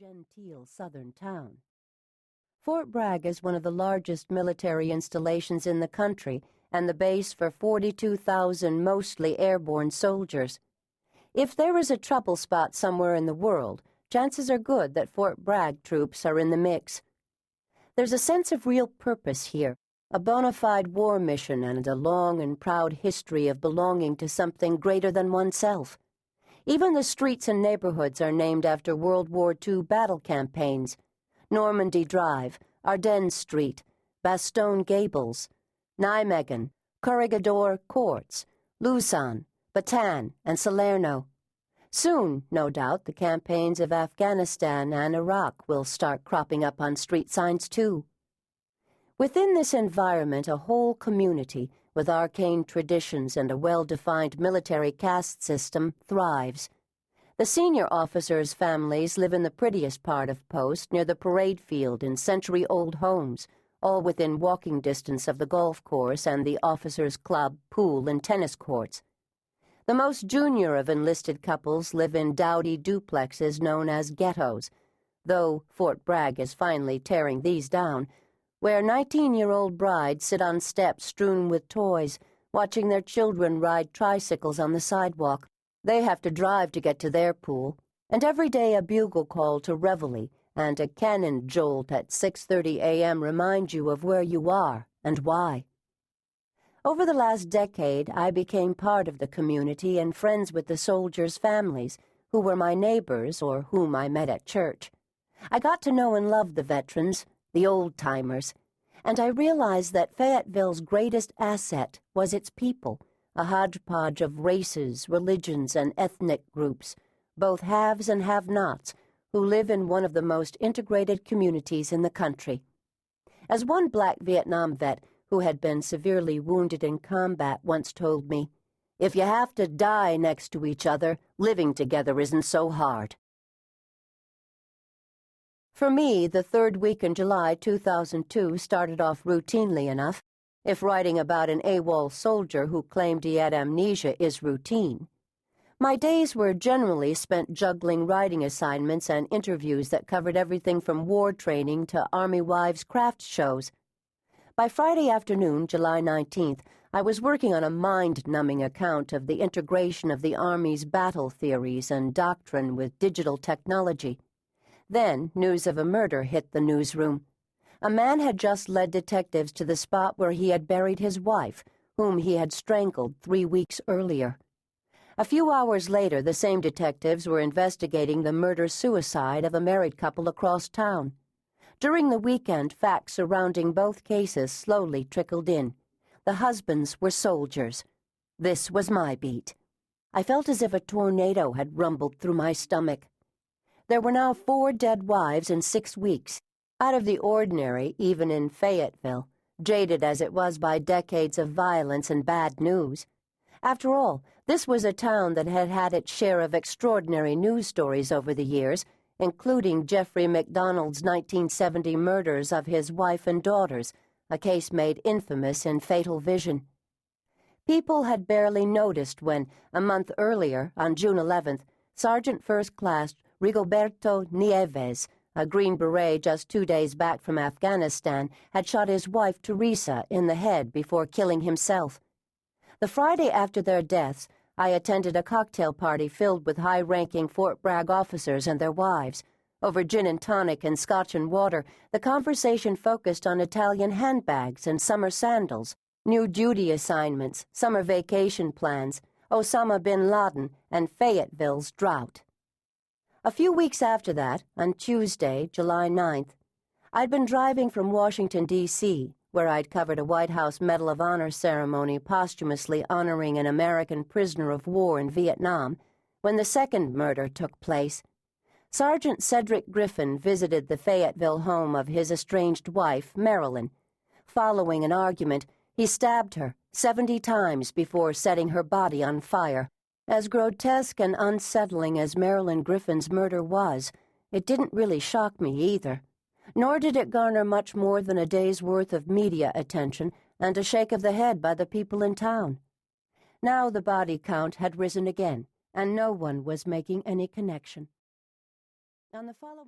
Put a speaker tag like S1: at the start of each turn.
S1: genteel southern town. Fort Bragg is one of the largest military installations in the country and the base for 42,000 mostly airborne soldiers. If there is a trouble spot somewhere in the world, chances are good that Fort Bragg troops are in the mix. There's a sense of real purpose here, a bona fide war mission and a long and proud history of belonging to something greater than oneself. Even the streets and neighborhoods are named after World War II battle campaigns. Normandy Drive, Ardennes Street, Bastogne Gables, Nijmegen, Corregidor Courts, Lausanne, Bataan, and Salerno. Soon, no doubt, the campaigns of Afghanistan and Iraq will start cropping up on street signs too. Within this environment, a whole community, with arcane traditions and a well-defined military caste system, thrives. The senior officers' families live in the prettiest part of Post, near the parade field in century-old homes, all within walking distance of the golf course and the officers' club, pool, and tennis courts. The most junior of enlisted couples live in dowdy duplexes known as ghettos, though Fort Bragg is finally tearing these down, where 19-year-old brides sit on steps strewn with toys, watching their children ride tricycles on the sidewalk. They have to drive to get to their pool, and every day a bugle call to reveille and a cannon jolt at 6:30 a.m. remind you of where you are and why. Over the last decade, I became part of the community and friends with the soldiers' families, who were my neighbors or whom I met at church. I got to know and love the veterans, the old-timers, and I realized that Fayetteville's greatest asset was its people, a hodgepodge of races, religions, and ethnic groups, both haves and have-nots, who live in one of the most integrated communities in the country. As one black Vietnam vet who had been severely wounded in combat once told me, "If you have to die next to each other, living together isn't so hard." For me, the third week in July 2002 started off routinely enough, if writing about an AWOL soldier who claimed he had amnesia is routine. My days were generally spent juggling writing assignments and interviews that covered everything from war training to Army wives' craft shows. By Friday afternoon, July 19th, I was working on a mind-numbing account of the integration of the Army's battle theories and doctrine with digital technology. Then, news of a murder hit the newsroom. A man had just led detectives to the spot where he had buried his wife, whom he had strangled 3 weeks earlier. A few hours later, the same detectives were investigating the murder-suicide of a married couple across town. During the weekend, facts surrounding both cases slowly trickled in. The husbands were soldiers. This was my beat. I felt as if a tornado had rumbled through my stomach. There were now 4 dead wives in 6 weeks, out of the ordinary even in Fayetteville, jaded as it was by decades of violence and bad news. After all, this was a town that had had its share of extraordinary news stories over the years, including Jeffrey MacDonald's 1970 murders of his wife and daughters, a case made infamous in Fatal Vision. People had barely noticed when, a month earlier, on June 11th, Sergeant First Class Rigoberto Nieves, a Green Beret just 2 days back from Afghanistan, had shot his wife Teresa in the head before killing himself. The Friday after their deaths, I attended a cocktail party filled with high-ranking Fort Bragg officers and their wives. Over gin and tonic and scotch and water, the conversation focused on Italian handbags and summer sandals, new duty assignments, summer vacation plans, Osama bin Laden, and Fayetteville's drought. A few weeks after that, on Tuesday, July 9th, I'd been driving from Washington, D.C., where I'd covered a White House Medal of Honor ceremony posthumously honoring an American prisoner of war in Vietnam, when the second murder took place. Sergeant Cedric Griffin visited the Fayetteville home of his estranged wife, Marilyn. Following an argument, he stabbed her 70 times before setting her body on fire. As grotesque and unsettling as Marilyn Griffin's murder was, it didn't really shock me either. Nor did it garner much more than a day's worth of media attention and a shake of the head by the people in town. Now the body count had risen again, and no one was making any connection. On the following